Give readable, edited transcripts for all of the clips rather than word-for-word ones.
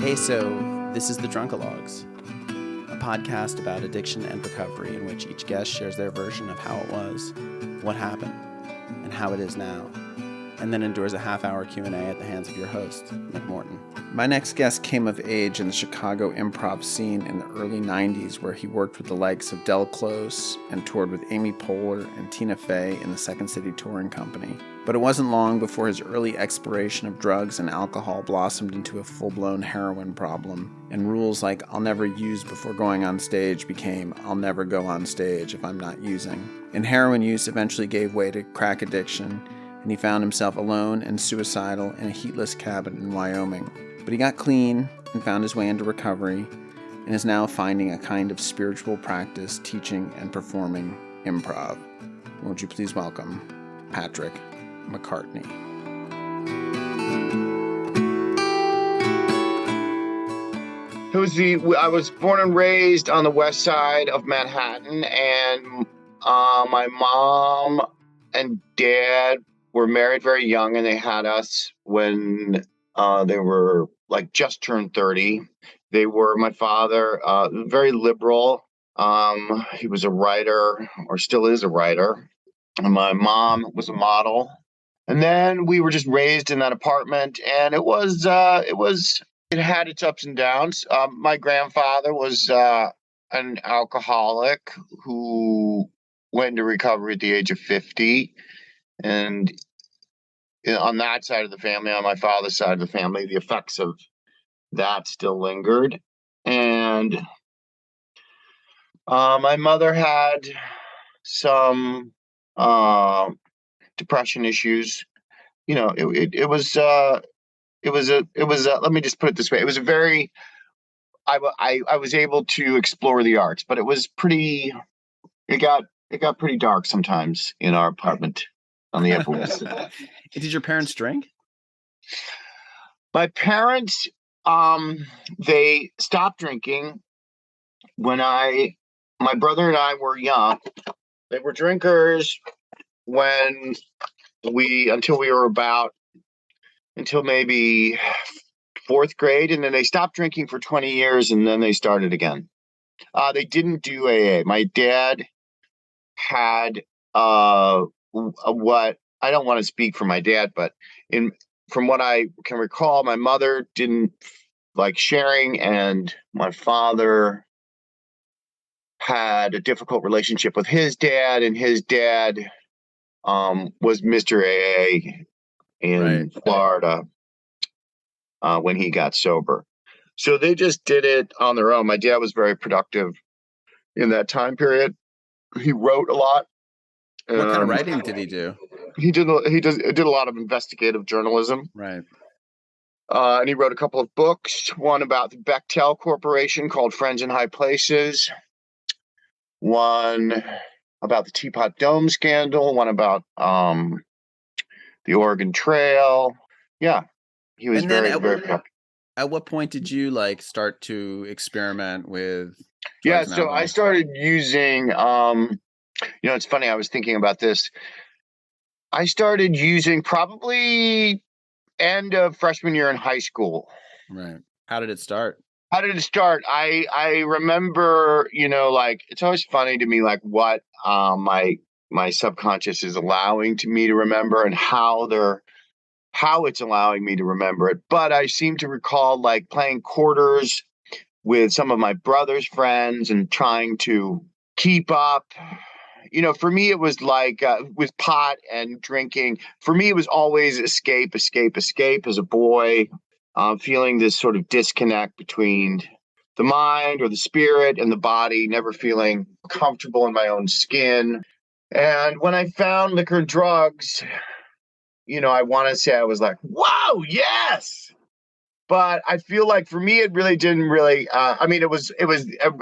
Hey, so this is the Drunkalogs, a podcast about addiction and recovery in which each guest shares their version of how it was, what happened, and how it is now, and then endures a half-hour Q&A at the hands of your host, McMorton. My next guest came of age in the Chicago improv scene in the early 90s, where he worked with the likes of Del Close and toured with Amy Poehler and Tina Fey in the Second City Touring Company. But it wasn't long before his early exploration of drugs and alcohol blossomed into a full-blown heroin problem, and rules like "I'll never use before going on stage" became "I'll never go on stage if I'm not using." And heroin use eventually gave way to crack addiction, and he found himself alone and suicidal in a heatless cabin in Wyoming. But he got clean and found his way into recovery, and is now finding a kind of spiritual practice teaching and performing improv. Won't you please welcome Patrick McCartney. I was born and raised on the west side of Manhattan, and my mom and dad were married very young, and they had us when they were like just turned 30. My father, very liberal. He was a writer, or still is a writer. And my mom was a model. And then we were just raised in that apartment, and it had its ups and downs. My grandfather was an alcoholic who went into recovery at the age of 50. And on that side of the family, on my father's side of the family, the effects of that still lingered. And my mother had some depression issues. You know, it was let me just put it this way. It was a very, I was able to explore the arts, but it got pretty dark sometimes in our apartment on the Upper West Side. Did your parents drink? My parents, they stopped drinking when my brother and I were young. They were drinkers until maybe fourth grade, and then they stopped drinking for 20 years, and then they started again. They didn't do AA. My dad had what I don't want to speak for my dad, but from what I can recall, my mother didn't like sharing, and my father had a difficult relationship with his dad, and his dad was Mr. AA in Florida when he got sober. So they just did it on their own. My dad was very productive in that time period. He wrote a lot. What kind of writing did he do? He did a lot of investigative journalism. Right. And he wrote a couple of books, one about the Bechtel Corporation called Friends in High Places, one about the Teapot Dome scandal, one about the Oregon Trail. Yeah, he was very productive. At what point did you start to experiment with drugs? Yeah, so I started using, it's funny, I was thinking about this. I started using probably end of freshman year in high school. Right. How did it start? I remember, it's always funny to me, what my subconscious is allowing me to remember and how it's allowing me to remember it. But I seem to recall playing quarters with some of my brother's friends and trying to keep up. For me, it was with pot and drinking. For me, it was always escape as a boy, feeling this sort of disconnect between the mind or the spirit and the body, never feeling comfortable in my own skin. And when I found liquor and drugs, I want to say I was like, whoa, yes. But I feel like for me, it really didn't really, it was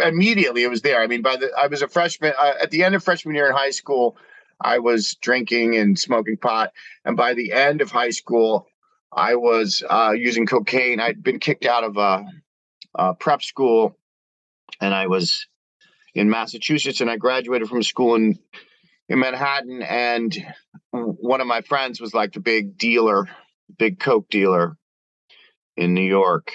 immediately it was there. I was a freshman at the end of freshman year in high school, I was drinking and smoking pot. And by the end of high school, I was using cocaine. I'd been kicked out of prep school, and I was in Massachusetts, and I graduated from school in Manhattan. And one of my friends was like the big coke dealer in New York.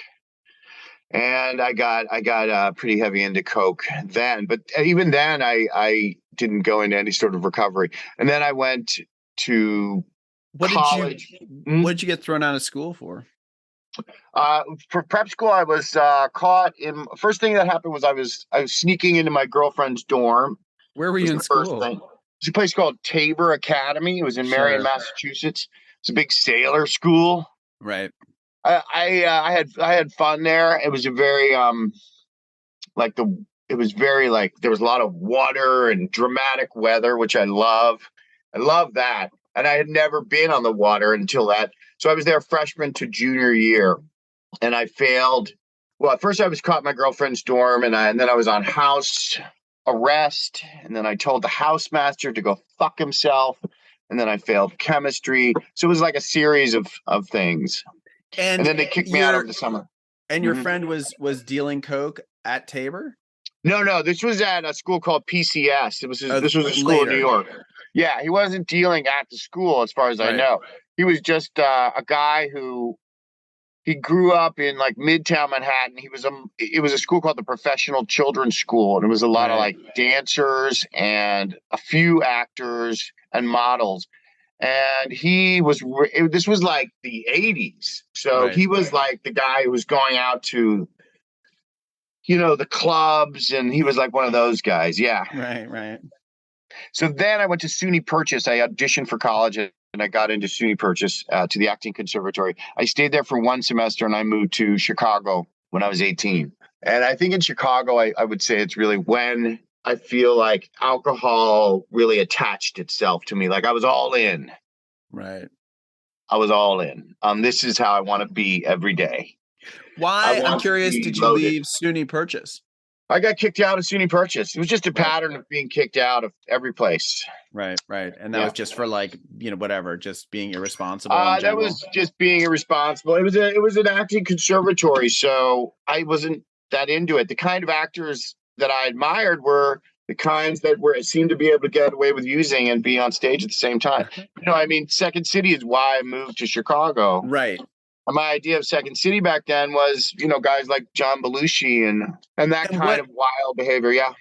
And I got pretty heavy into coke then, but even then I didn't go into any sort of recovery. And then I went to college. What did you get thrown out of school for? For prep school, I was caught in. First thing that happened was I was sneaking into my girlfriend's dorm. Where were you in school? It's a place called Tabor Academy. It was in Marion, Massachusetts. It's a big sailor school. Right. I had fun there. It was a very it was very like there was a lot of water and dramatic weather, which I love. I love that. And I had never been on the water until that. So I was there freshman to junior year, and I failed. Well, at first I was caught in my girlfriend's dorm, and then I was on house arrest, and then I told the housemaster to go fuck himself, and then I failed chemistry. So it was like a series of things. And then they kicked me out of the summer. And your friend was dealing coke at Tabor? No, this was at a school called PCS. This was a school in New York. Yeah, he wasn't dealing at the school, as far as I know. He was just a guy who he grew up in like Midtown Manhattan. It was a school called the Professional Children's School, and it was a lot of like dancers and a few actors and models. And this was like the 80s. So he was like the guy who was going out to, the clubs, and he was like one of those guys. Yeah. Right. So then I went to SUNY Purchase. I auditioned for college, and I got into SUNY Purchase to the acting conservatory. I stayed there for one semester, and I moved to Chicago when I was 18. And I think in Chicago, I would say it's really when I feel like alcohol really attached itself to me. Like I was all in. Right. I was all in. This is how I want to be every day. Why? I'm curious, did you leave SUNY Purchase? I got kicked out of SUNY Purchase. It was just a pattern of being kicked out of every place. Right. And that was just for like, whatever, just being irresponsible. That was just being irresponsible. It was an acting conservatory, so I wasn't that into it. The kind of actors that I admired were the kinds that seemed to be able to get away with using and be on stage at the same time. Second City is why I moved to Chicago. Right. My idea of Second City back then was, guys like John Belushi and that kind of wild behavior. Yeah.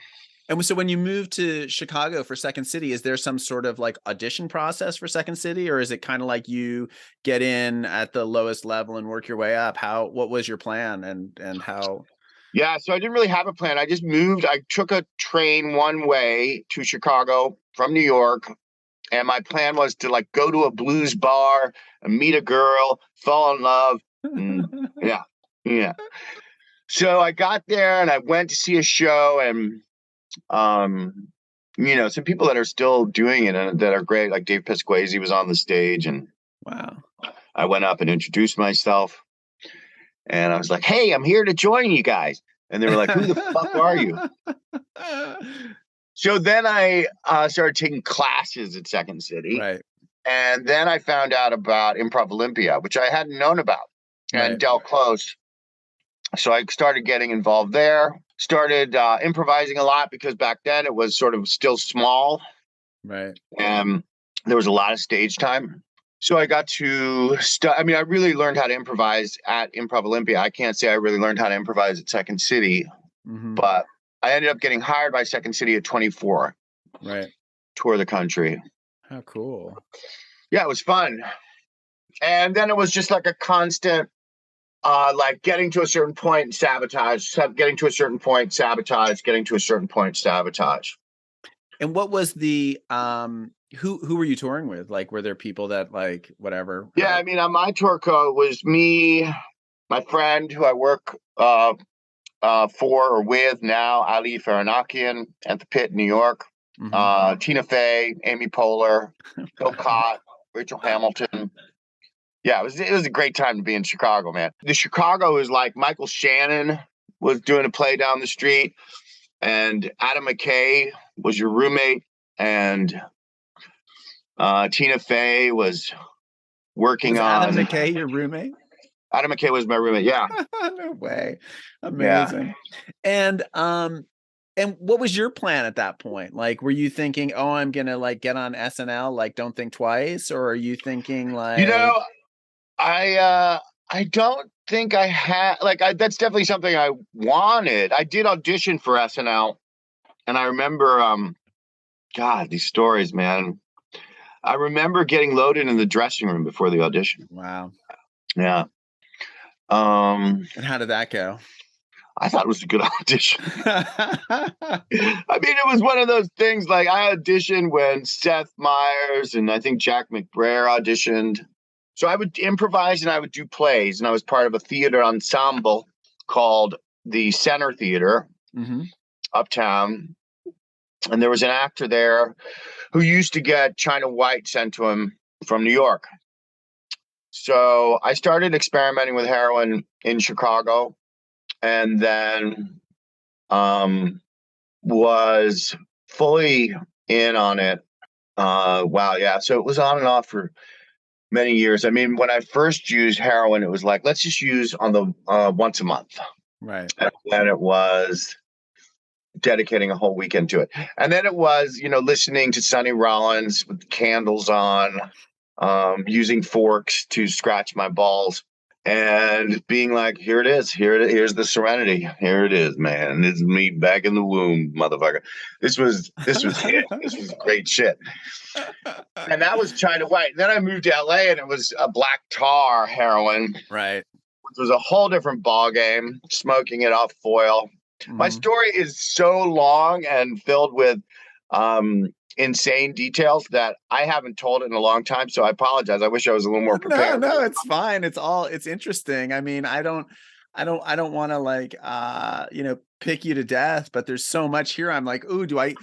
And so when you moved to Chicago for Second City, is there some sort of like audition process for Second City, or is it kind of like you get in at the lowest level and work your way up? What was your plan and how? Yeah, so I didn't really have a plan. I just moved. I took a train one way to Chicago from New York. And my plan was to like go to a blues bar and meet a girl, fall in love. Yeah. So I got there and I went to see a show, and some people that are still doing it and that are great, like Dave Pasquesi was on the stage, and wow. I went up and introduced myself, and I was like, "Hey, I'm here to join you guys." And they were like, "Who the fuck are you?" So then I started taking classes at Second City. Right. And then I found out about Improv Olympia, which I hadn't known about, and Del Close. So I started getting involved there, started improvising a lot, because back then it was sort of still small. Right. And there was a lot of stage time. So I got to I really learned how to improvise at Improv Olympia. I can't say I really learned how to improvise at Second City, but I ended up getting hired by Second City at 24. Right. Tour the country. How cool. Yeah, it was fun. And then it was just like a constant, like getting to a certain point, sabotage, getting to a certain point, sabotage, getting to a certain point, sabotage. And what was the, who were you touring with? Like, were there people that like, whatever? Yeah, on my tour code was me, my friend who I work for or with now, Ali Faranakian at the Pit in New York, Tina Fey, Amy Poehler, Bill Cott, Rachel Hamilton. Yeah, it was a great time to be in Chicago, man. The Chicago is like Michael Shannon was doing a play down the street, and Adam McKay was your roommate, and Tina Fey was working on. Adam McKay your roommate? Adam McKay was my roommate. Yeah. No way. Amazing. Yeah. And what was your plan at that point? Like, were you thinking, oh, I'm going to like get on SNL, like Don't Think Twice? Or are you thinking like, I don't think I had that's definitely something I wanted. I did audition for SNL, and I remember, God, these stories, man. I remember getting loaded in the dressing room before the audition. Wow. Yeah. And how did that go? I thought it was a good audition. I mean, it was one of those things, like I auditioned when Seth Meyers and I think Jack McBrayer auditioned. So I would improvise and I would do plays, and I was part of a theater ensemble called the Center Theater uptown. And there was an actor there who used to get China White sent to him from New York. So I started experimenting with heroin in Chicago, and then was fully in on it. Wow, yeah. So it was on and off for many years. I mean, when I first used heroin, it was like, let's just use on the once a month. Right. And then it was dedicating a whole weekend to it. And then it was, listening to Sonny Rollins with candles on, using forks to scratch my balls, and being like, here it is. Here's the serenity. Here it is, man. It's me back in the womb, motherfucker. This was it. This was great shit. And that was China White. And then I moved to LA, and it was a black tar heroin. Right. Which was a whole different ball game, smoking it off foil. My story is so long and filled with insane details that I haven't told it in a long time. So I apologize. I wish I was a little more prepared. No, it's fine. It's interesting. I mean, I don't want to pick you to death, but there's so much here. I'm like, ooh, do I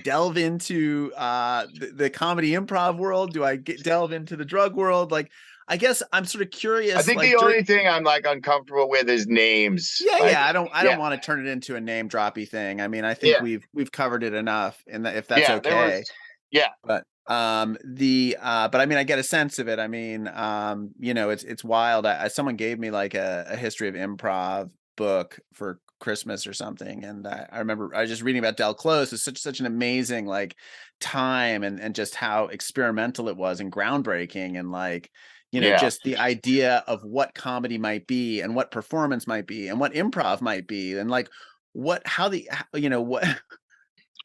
delve into the comedy improv world? Do I delve into the drug world? Like, I guess I'm sort of curious. I think the only thing I'm uncomfortable with is names. Yeah. I don't want to turn it into a name droppy thing. I mean, I think we've covered it enough, and if that's okay. But but I mean, I get a sense of it. I mean, it's wild. Someone gave me like a history of improv book for Christmas or something, and I remember I was just reading about Del Close. It's such an amazing like time, and just how experimental it was and groundbreaking, and like, just the idea of what comedy might be and what performance might be and what improv might be, and like what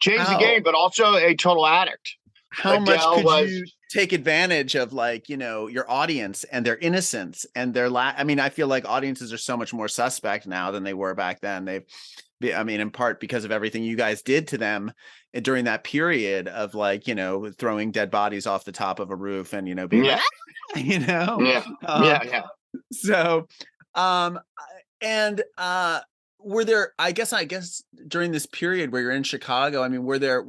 change the game, but also a total addict. How much could you take advantage of, like, your audience and their innocence and their I mean, I feel like audiences are so much more suspect now than they were back then. I mean, in part because of everything you guys did to them during that period of, like, throwing dead bodies off the top of a roof and, being like, So, and were there, I guess during this period where you're in Chicago, I mean, were there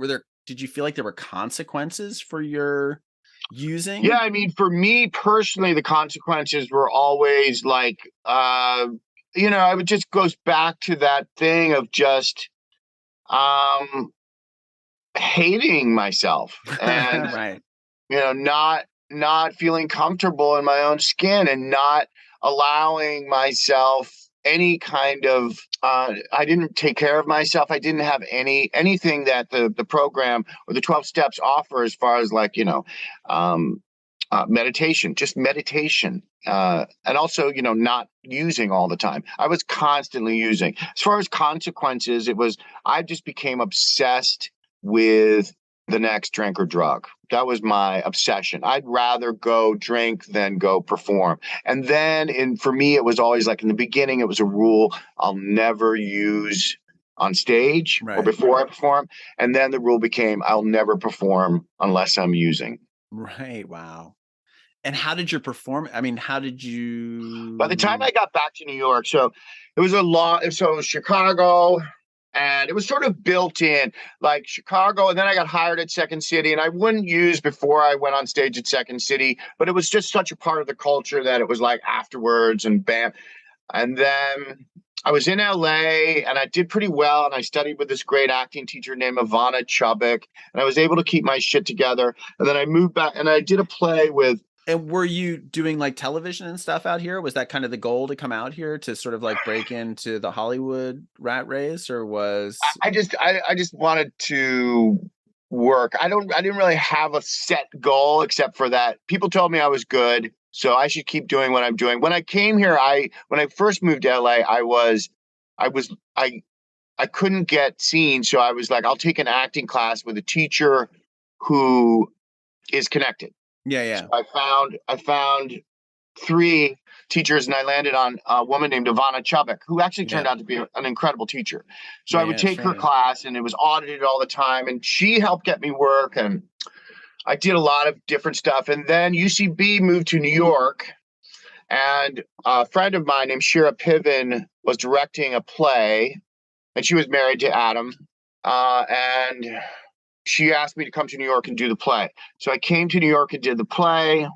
did you feel like there were consequences for your using? Yeah, I mean, for me personally, the consequences were always like, it would just goes back to that thing of just hating myself and right. Not feeling comfortable in my own skin, and not allowing myself any kind of I didn't take care of myself. I didn't have anything that the program or the 12 steps offer as far as like, meditation, just meditation. And also, not using all the time. I was constantly using. As far as consequences, I just became obsessed with the next drink or drug. That was my obsession. I'd rather go drink than go perform. And then for me, it was always like, in the beginning, it was a rule: I'll never use on stage or before I perform. And then the rule became, I'll never perform unless I'm using. Right. Wow. And how did you perform? I mean, how did you? By the time I got back to New York, so it was Chicago, and it was sort of built in, like Chicago. And then I got hired at Second City, and I wouldn't use before I went on stage at Second City, but it was just such a part of the culture that it was like afterwards and bam. And then I was in LA, and I did pretty well. And I studied with this great acting teacher named Ivana Chubbuck, and I was able to keep my shit together. And then I moved back, and I did a play with. And were you doing like television and stuff out here? Was that kind of the goal to come out here to sort of like break into the Hollywood rat race, or was I just wanted to work. I didn't really have a set goal, except for that people told me I was good. So I should keep doing what I'm doing. When I came here, when I first moved to LA, I couldn't get seen. So I was like, I'll take an acting class with a teacher who is connected. Yeah. So I found 3 teachers, and I landed on a woman named Ivana Chubbuck, who actually turned out to be an incredible teacher. So I would take her class, and it was audited all the time, and she helped get me work, and I did a lot of different stuff. And then UCB moved to New York, and a friend of mine named Shira Piven was directing a play, and she was married to Adam, and she asked me to come to New York and do the play. So I came to New York and did the play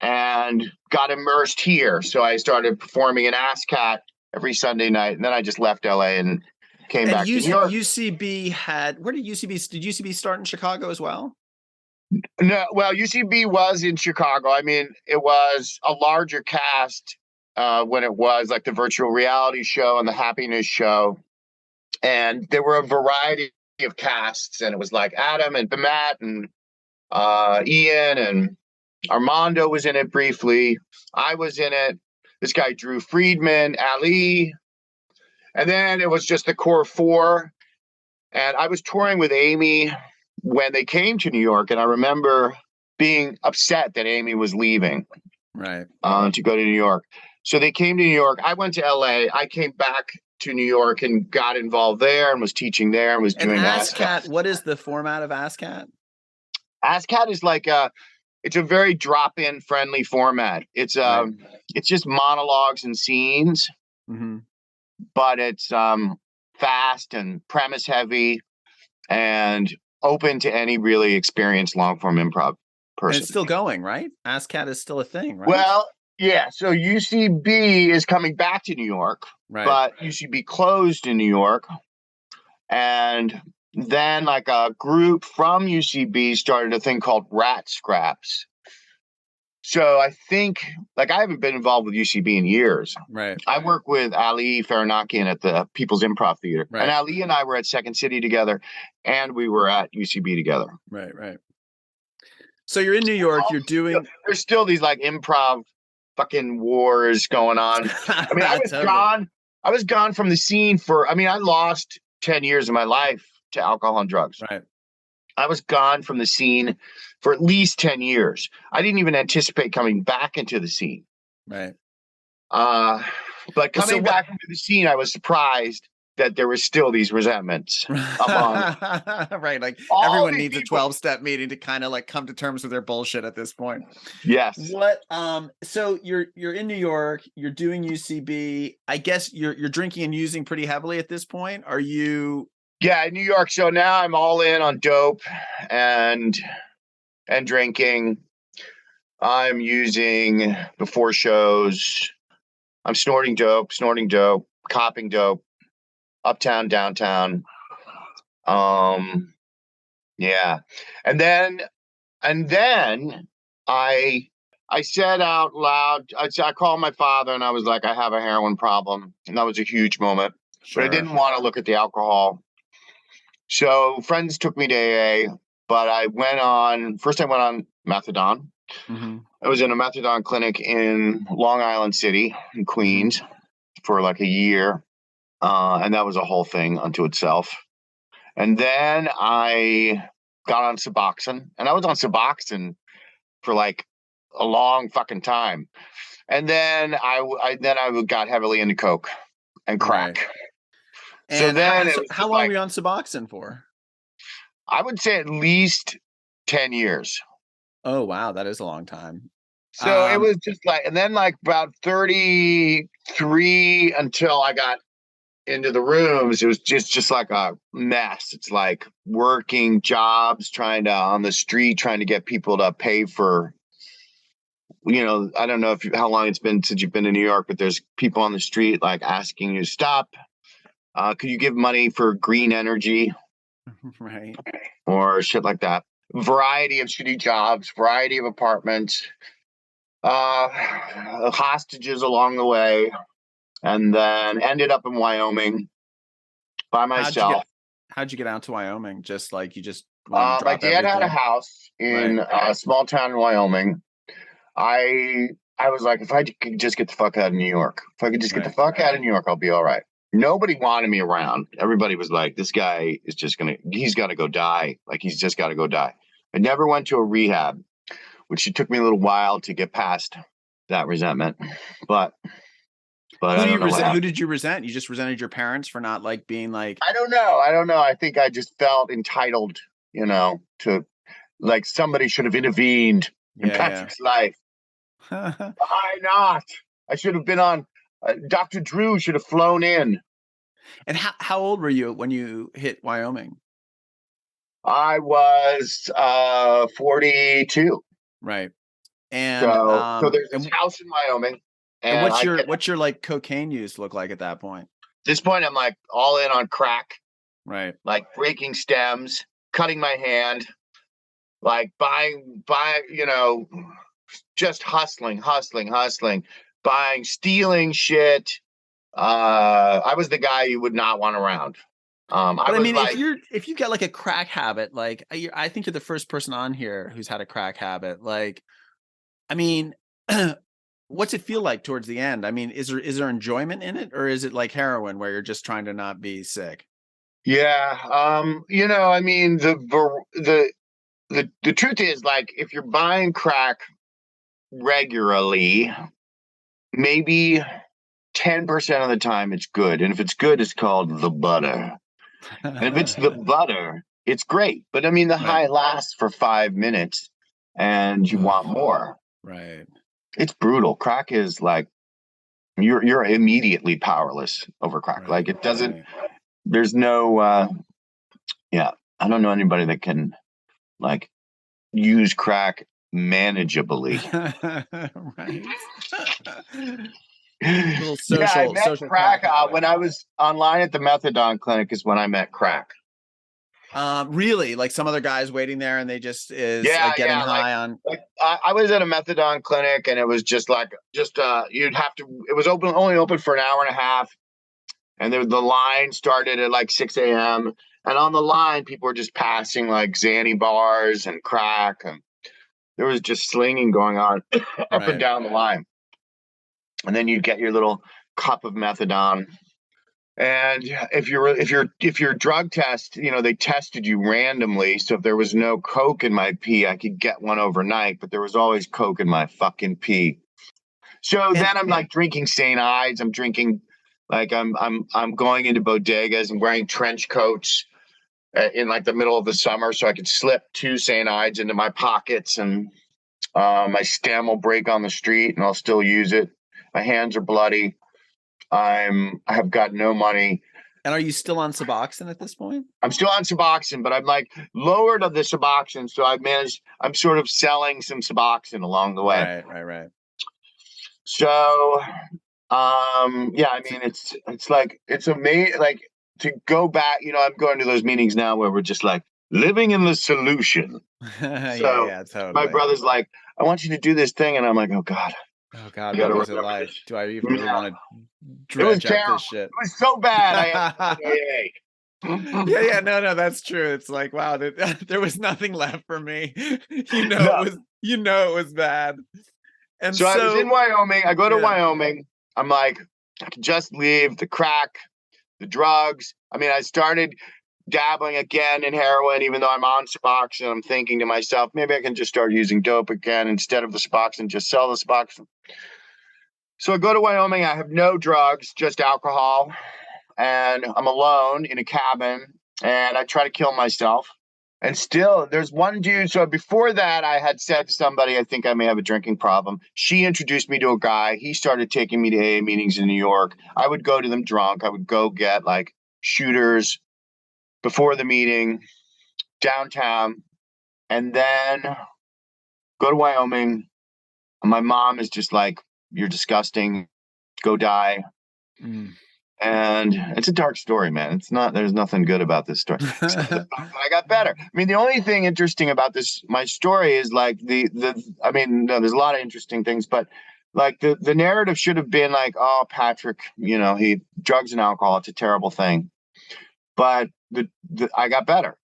and got immersed here. So I started performing in ASCAT every Sunday night. And then I just left LA and came back to New York. UCB did UCB start in Chicago as well? No, well, UCB was in Chicago. I mean, it was a larger cast when it was like the virtual reality show and the happiness show. And there were a variety of casts, and it was like Adam and Matt and Ian and Armando was in it briefly. I was in it. This guy, Drew Friedman, Ali. And then it was just the core 4. And I was touring with Amy when they came to New York. And I remember being upset that Amy was leaving to go to New York. So they came to New York. I went to LA. I came back to New York and got involved there and was teaching there and was doing ASCAT. What is the format of ASCAT? ASCAT is like it's a very drop-in friendly format. It's just monologues and scenes, but it's fast and premise heavy and open to any really experienced long-form improv person. And it's still going, right? ASCAT is still a thing, right? Well, yeah. So UCB is coming back to New York, but UCB closed in New York. And then like a group from UCB started a thing called Rat Scraps. So I think, like, I haven't been involved with UCB in years. Right. I work with Ali Faranakian at the People's Improv Theater. Right. And Ali and I were at Second City together, and we were at UCB together. Right. So you're in New York, you're doing... There's still these, like, improv fucking wars going on. I mean, I was gone from the scene I lost 10 years of my life to alcohol and drugs. Right. I was gone from the scene for at least 10 years. I didn't even anticipate coming back into the scene. Right. But coming back into the scene, I was surprised that there was still these resentments among right. Like everyone needs a 12-step meeting to kind of like come to terms with their bullshit at this point. Yes. So you're in New York, you're doing UCB. I guess you're drinking and using pretty heavily at this point. Are you? Yeah, in New York. So now I'm all in on dope and drinking. I'm using before shows. I'm snorting dope, copping dope. Uptown, downtown. Yeah. And then I said out loud, I called my father and I was like, I have a heroin problem. And that was a huge moment. Sure. But I didn't want to look at the alcohol. So friends took me to AA, but I went on methadone. Mm-hmm. I was in a methadone clinic in Long Island City in Queens for like a year. And that was a whole thing unto itself. And then I got on Suboxone, and I was on Suboxone for like a long fucking time. And then I got heavily into coke and crack. Right. And so then how long were you on Suboxone for? I would say at least 10 years. Oh, wow. That is a long time. So it was just like, and then like about 33 until I got into the rooms, it was just like a mess. It's like working jobs, on the street, trying to get people to pay for, I don't know how long it's been since you've been in New York, but there's people on the street like asking you to stop. Could you give money for green energy? Right. Or shit like that. Variety of shitty jobs, variety of apartments, hostages along the way. And then ended up in Wyoming by myself. How'd you get out to Wyoming? Just like you just my dad had a house in a small town in Wyoming. I I was like, if I could just get the fuck out of New York, if I could just get the Right. fuck out of New York, I'll be all right. Nobody wanted me around. Everybody was like, this guy is just he's got to go die. Like, he's just got to go die. I never went to a rehab, which it took me a little while to get past that resentment. But Who I do you don't know what resent? Who happened. did you resent? You just resented your parents for not like being like, I don't know. I don't know. I think I just felt entitled, to like somebody should have intervened in yeah, Patrick's life. yeah. Why not? I should have been on. Dr. Drew should have flown in. And how old were you when you hit Wyoming? I was 42. Right. And So there's this and house in Wyoming, and and I get at what's your like cocaine use look like at that point? this point I'm like all in on crack, Right. like breaking stems, cutting my hand, like buying, just hustling, buying, stealing shit. I was the guy you would not want around. I But I was mean, like, if you get like a crack habit, like I think you're the first person on here who's had a crack habit. Like, I mean, what's it feel like towards the end? I mean, is there enjoyment in it, or is it like heroin where you're just trying to not be sick? yeah, I mean, the truth is, like, if you're buying crack regularly, maybe 10% of the time it's good. And if it's good, it's called the butter. And if it's the butter, it's great. But I mean, the Right. high lasts for 5 minutes and you want more. Right. It's brutal. Crack is like you're immediately powerless over crack. Right. Like, it doesn't, Right. there's no yeah, I don't know anybody that can like use crack manageably. Right. Little Yeah, I met social crack crack habit. when I was online at the methadone clinic is when I met crack. Really, like some other guys waiting there, and they just is Yeah, like getting yeah. high on. Like I was at a methadone clinic, and it was just like you'd have to. It was only open for an hour and a half, and the line started at like 6 a.m. And on the line, people were just passing like Xanny bars and crack, and there was just slinging going on up and Right. down the line. And then you'd get your little cup of methadone. And if your drug test, they tested you randomly. So if there was no coke in my pee, I could get one overnight, but there was always coke in my fucking pee. So And then I'm like drinking St. Ides. I'm drinking, like, I'm going into bodegas and wearing trench coats in like the middle of the summer, so I could slip 2 St. Ides into my pockets, and my stem will break on the street and I'll still use it. My hands are bloody. I have got no money. are you still on Suboxone at this point? I'm still on Suboxone, but I'm like lowered of the Suboxone. So I'm sort of selling some Suboxone along the way. Right. Right. Right. So, yeah, I mean, it's like, it's amazing. Like, to go back, I'm going to those meetings now where we're just like living in the solution. Yeah. So Yeah. my Totally. brother's like, I want you to do this thing. And I'm like, oh God, Oh I God, got what to was it remember like? this. Do I even really Yeah, want to it was dredge up terrible. this shit? It was so bad. I had to go to Yeah, AA. yeah, no, that's true. It's like, wow, there was nothing left for me. No. It was bad. And So I was in so, Wyoming. I go to yeah, Wyoming. I'm like, I can just leave the crack, the drugs. I mean, I started dabbling again in heroin, even though I'm on Suboxone. I'm thinking to myself, maybe I can just start using dope again instead of the Suboxone, just sell the Suboxone. So I go to Wyoming. I have no drugs, just alcohol, and I'm alone in a cabin, and I try to kill myself. And still, there's one dude. So before that, I had said to somebody, I think I may have a drinking problem. She introduced me to a guy. He started taking me to AA meetings in New York. I would go to them drunk. I would go get like shooters before the meeting downtown, and then go to Wyoming. And my mom is just like, you're disgusting. Go die. mm. And it's a dark story, man. It's not, there's nothing good about this story, except for the fact that I got better. I mean, the only thing interesting about my story is like I mean, no, there's a lot of interesting things, but like the narrative should have been like, oh, Patrick, he drugs and alcohol, it's a terrible thing. But I got better.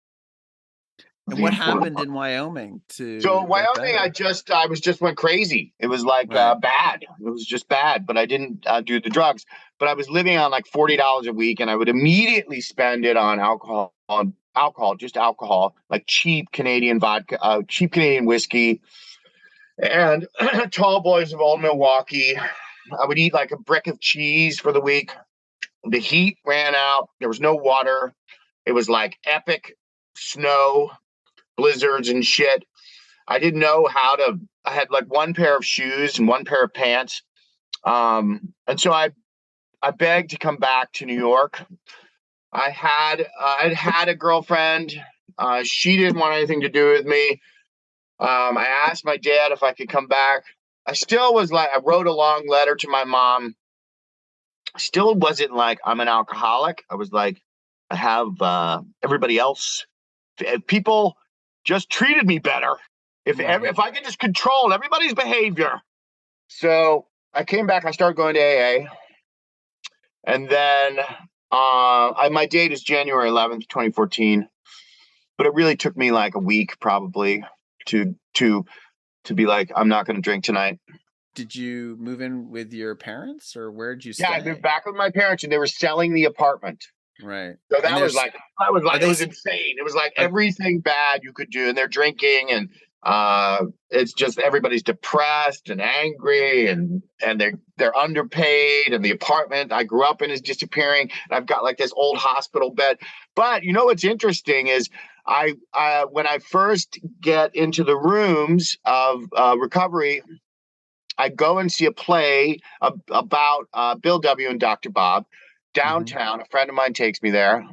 And what happened in Wyoming So to get Wyoming, better? I was just went crazy. It was like Right. bad. It was just bad, but I didn't do the drugs. But I was living on like $40 a week, and I would immediately spend it on just alcohol, like cheap Canadian vodka, cheap Canadian whiskey, and tall boys of old Milwaukee. I would eat like a brick of cheese for the week. The heat ran out. There was no water. It was like epic snow, blizzards, and shit. I didn't know how to. I had like one pair of shoes and one pair of pants, and so I begged to come back to New York. I'd had a girlfriend. She didn't want anything to do with me. I asked my dad if I could come back. I still was like, I wrote a long letter to my mom. Still wasn't like I'm an alcoholic. I was like, I have everybody else. If people just treated me better. If I could just control everybody's behavior. So I came back. I started going to AA, and then my date is January 11th, 2014. But it really took me like a week probably to be like, I'm not going to drink tonight. Did you move in with your parents, or where did you stay? Yeah, I moved back with my parents, and they were selling the apartment. Right. So it was insane. It was like everything bad you could do, and they're drinking, and it's just everybody's depressed and angry, and they're underpaid, and the apartment I grew up in is disappearing, and I've got like this old hospital bed. But you know what's interesting is I when I first get into the rooms of recovery, I go and see a play about Bill W. and Dr. Bob downtown. A friend of mine takes me there,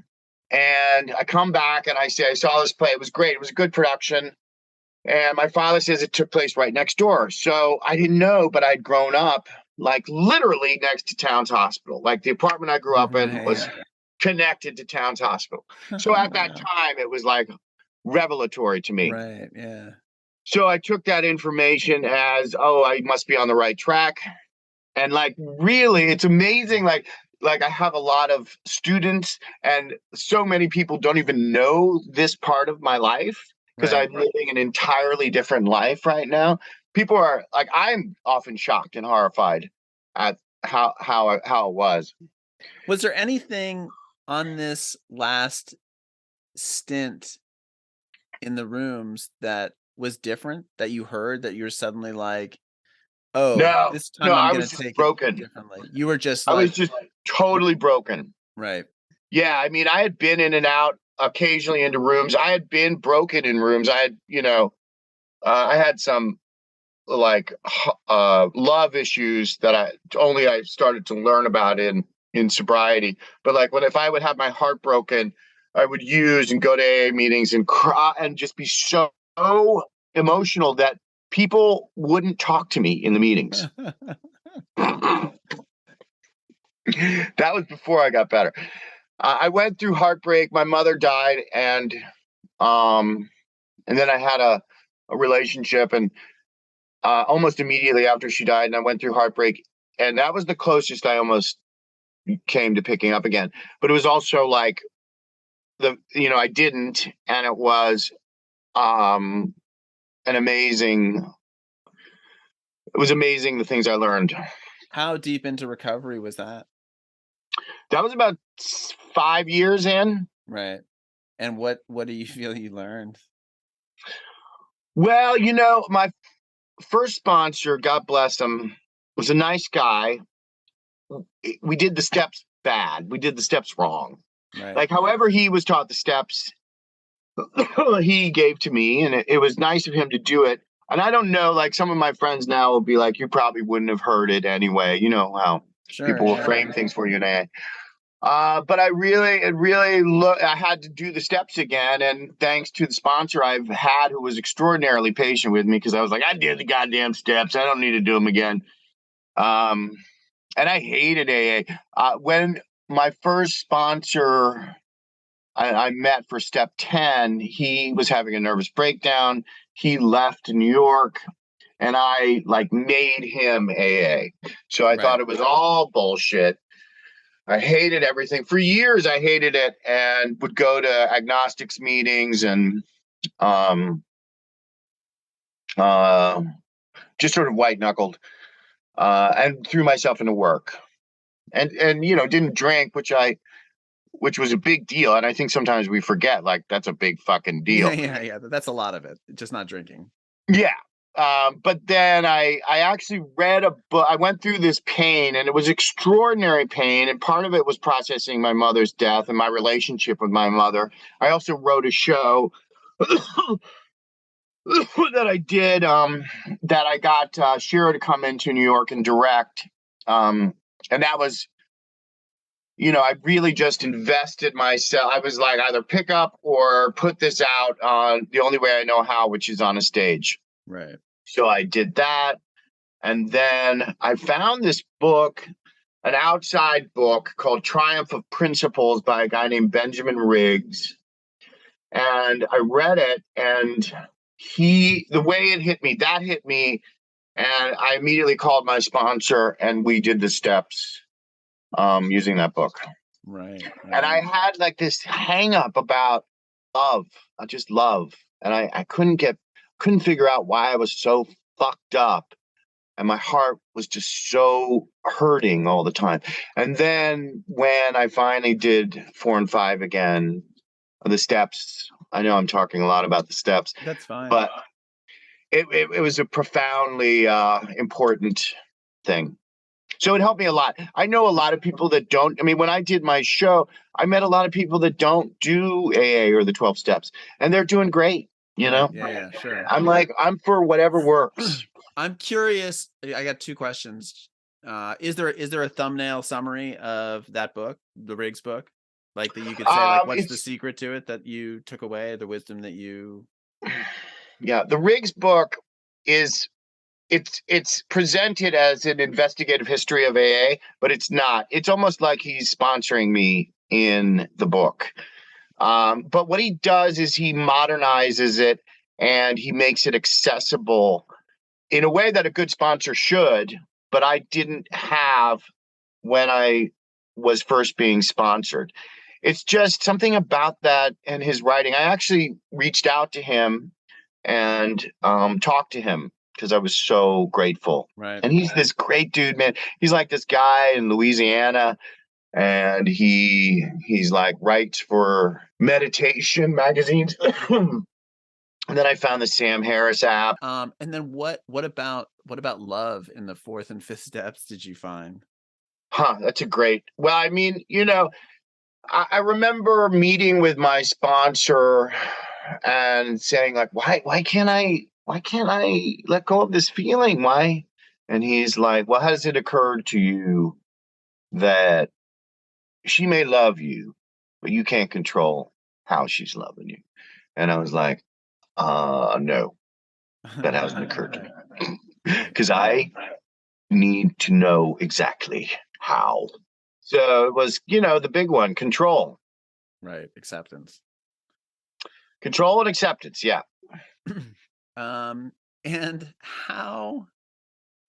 and I come back and I say, I saw this play. It was great. It was a good production. And my father says it took place right next door. So I didn't know, but I'd grown up like literally next to Towns Hospital. Like the apartment I grew up in was connected to Towns Hospital. So at that time, it was like revelatory to me. Right. Yeah. So I took that information as, oh, I must be on the right track. And like, really, it's amazing. Like I have a lot of students, and so many people don't even know this part of my life because I'm living an entirely different life right now. People are like, I'm often shocked and horrified at how it was. Was there anything on this last stint in the rooms that was different that you heard that you're suddenly like, oh, this time I'm going to take it differently? You were just I was just totally broken. Right. Yeah. I mean, I had been in and out occasionally into rooms. I had been broken in rooms. I had, I had some like love issues that I started to learn about in sobriety. But like if I would have my heart broken, I would use and go to AA meetings and cry and just be so emotional that people wouldn't talk to me in the meetings. That was before I got better. I went through heartbreak. My mother died, and then I had a relationship, and almost immediately after she died, and I went through heartbreak, and that was the closest I almost came to picking up again. But it was also like I didn't, and it was an amazing. It was amazing the things I learned. How deep into recovery was that? That was about 5 years in. Right. And what do you feel you learned? Well, my first sponsor, God bless him, was a nice guy. We did the steps bad. We did the steps wrong. Right. Like, however he was taught the steps, he gave to me, and it was nice of him to do it. And I don't know, like some of my friends now will be like, you probably wouldn't have heard it anyway. You know how people will frame things for you in AA. But I had to do the steps again. And thanks to the sponsor I've had, who was extraordinarily patient with me, because I was like, I did the goddamn steps. I don't need to do them again. And I hated AA. When my first sponsor I met for step 10, he was having a nervous breakdown. He left New York, and I made him AA. So I thought it was all bullshit. I hated everything. For years, I hated it and would go to agnostics meetings and um, uh, just sort of white knuckled, and threw myself into work, and didn't drink, which was a big deal, and I think sometimes we forget, like, that's a big fucking deal. Yeah. That's a lot of it. Just not drinking. Yeah. But then I actually read a book. I went through this pain, and it was extraordinary pain. And part of it was processing my mother's death and my relationship with my mother. I also wrote a show that I did, that I got Shira to come into New York and direct. And that was, I really just invested myself. I was like, either pick up or put this out on the only way I know how, which is on a stage. Right. So I did that. And then I found this book, an outside book called Triumph of Principles by a guy named Benjamin Riggs. And I read it, and the way it hit me. And I immediately called my sponsor, and we did the steps using that book. Right. And I had like this hang up about love, just love. And I couldn't figure out why I was so fucked up. And my heart was just so hurting all the time. And then when I finally did 4 and 5 again, the steps, I know I'm talking a lot about the steps. That's fine. But it was a profoundly important thing. So it helped me a lot. I know a lot of people that don't. I mean, when I did my show, I met a lot of people that don't do AA or the 12 steps, and they're doing great. Yeah, sure. I'm for whatever works. I'm curious. I got 2 questions. Is there a thumbnail summary of that book, the Riggs book, like that you could say, like, what's the secret to it that you took away, the wisdom that you? Yeah, the Riggs book is. It's presented as an investigative history of AA, but it's not. It's almost like he's sponsoring me in the book. But what he does is he modernizes it, and he makes it accessible in a way that a good sponsor should, but I didn't have when I was first being sponsored. It's just something about that and his writing. I actually reached out to him and talked to him, because I was so grateful. Right. And he's this great dude, man. He's like this guy in Louisiana, and he's like writes for meditation magazines. And then I found the Sam Harris app. And then what about love in the 4th and 5th steps did you find? That's a great. Well, I mean, I remember meeting with my sponsor and saying, like, why can't I let go of this feeling? Why? And he's like, well, has it occurred to you that she may love you, but you can't control how she's loving you? And I was like, no, that hasn't occurred to me, because I need to know exactly how. So it was, the big one, control. Right. Acceptance. Control and acceptance. Yeah. And how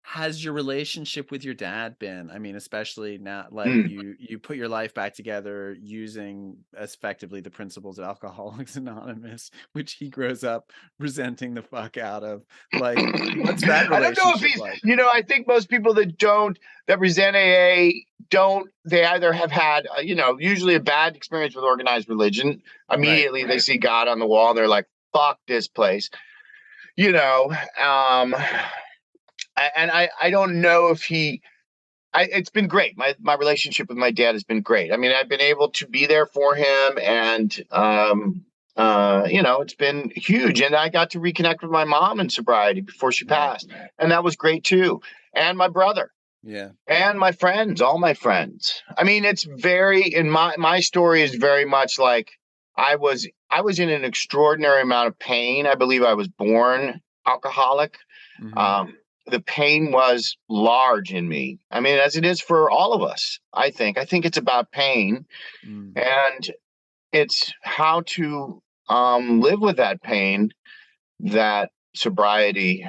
has your relationship with your dad been? I mean, especially now, like you put your life back together using effectively the principles of Alcoholics Anonymous, which he grows up resenting the fuck out of. Like, what's that relationship I don't know if he's like? I think most people that resent AA they either have had, usually a bad experience with organized religion. Immediately they see God on the wall and they're like, fuck this place. And I don't know if it's been great. My relationship with my dad has been great. I mean, I've been able to be there for him, and it's been huge. And I got to reconnect with my mom in sobriety before she passed, and that was great too. And my brother, and my friends, all my friends. I mean, it's my story is very much like I was in an extraordinary amount of pain. I believe I was born alcoholic. Mm-hmm. The pain was large in me. I mean, as it is for all of us, I think it's about pain, and it's how to live with that pain that sobriety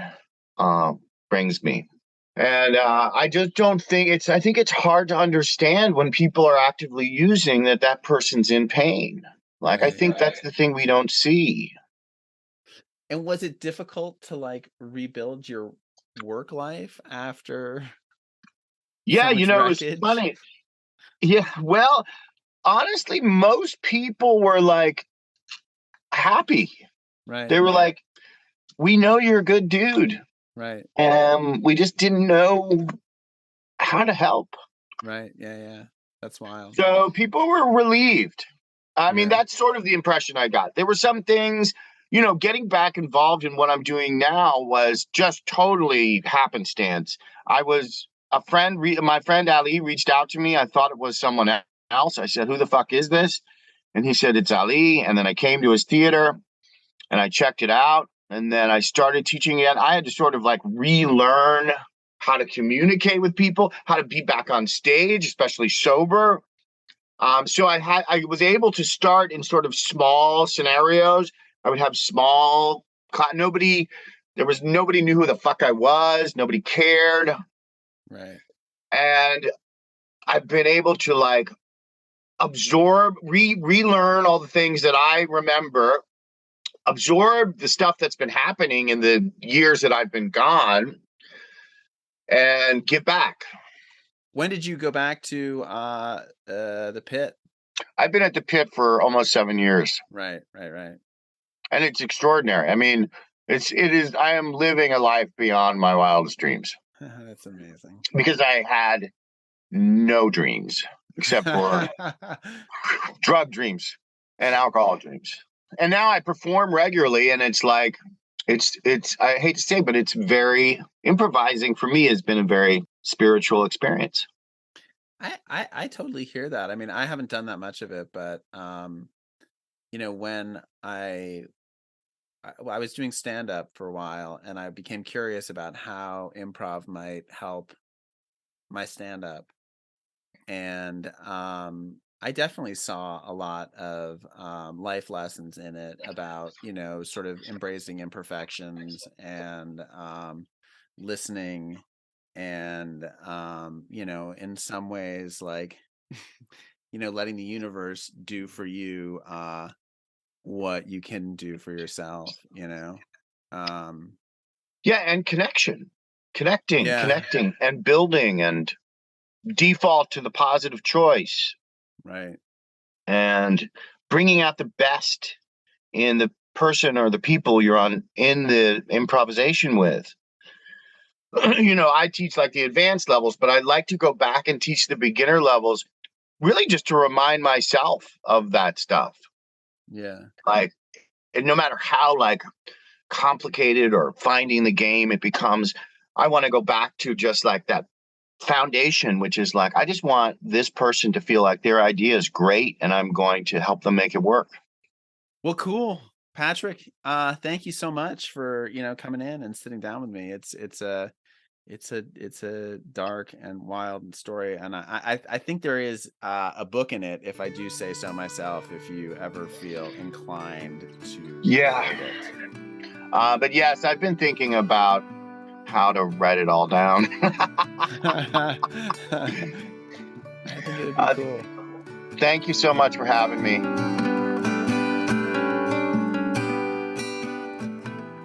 brings me. And I just don't think I think it's hard to understand when people are actively using that person's in pain. Like, I think that's the thing we don't see. And was it difficult to like rebuild your work life after so Yeah, much it's wreckage? funny. Yeah, well, honestly, most people were like happy. Right, They were like, "We know you're a good dude, right, and we just didn't know how to help." right. Yeah, yeah. That's wild. So people were relieved. I mean, Yeah, that's sort of the impression I got. There were some things, getting back involved in what I'm doing now was just totally happenstance. I was a friend, my friend Ali reached out to me. I thought it was someone else. I said, "Who the fuck is this?" And he said, "It's Ali." And then I came to his theater and I checked it out. And then I started teaching it. I had to sort of like relearn how to communicate with people, how to be back on stage, especially sober. So I was able to start in sort of small scenarios. I would have small nobody. There was nobody knew who the fuck I was. Nobody cared, right. and I've been able to like absorb, relearn all the things that I remember, absorb the stuff that's been happening in the years that I've been gone, and give back. When did you go back to the pit? I've been at the pit for almost 7 years. Right, right, right. And it's extraordinary. I mean, it is. I am living a life beyond my wildest dreams That's amazing. because I had no dreams except for drug dreams and alcohol dreams. And now I perform regularly, and it's like it's. I hate to say, but it's very improvising for me has been a very spiritual experience. I totally hear that. I mean, I haven't done that much of it, but when I was doing stand up for a while, and I became curious about how improv might help my stand up. And I definitely saw a lot of life lessons in it about, sort of embracing imperfections and listening and, in some ways, like, letting the universe do for you what you can do for yourself. Um, Yeah, and yeah, connecting, and building, and default to the positive choice, right. and bringing out the best in the person or the people you're on in the improvisation with. I teach like the advanced levels, but I'd like to go back and teach the beginner levels, really just to remind myself of that stuff. Yeah. Like, and no matter how like complicated or finding the game it becomes, I want to go back to just like that foundation, which is like, I just want this person to feel like their idea is great and I'm going to help them make it work. Well, cool. Patrick, thank you so much for, coming in and sitting down with me. It's a dark and wild story, and I think there is a book in it, if I do say so myself, if you ever feel inclined to Yeah. read it. But yes, I've been thinking about how to write it all down. I think it would be uh, cool. Thank you so much for having me.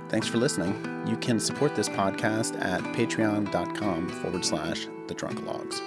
Thanks for listening. You can support this podcast at patreon.com/thedrunkalogs.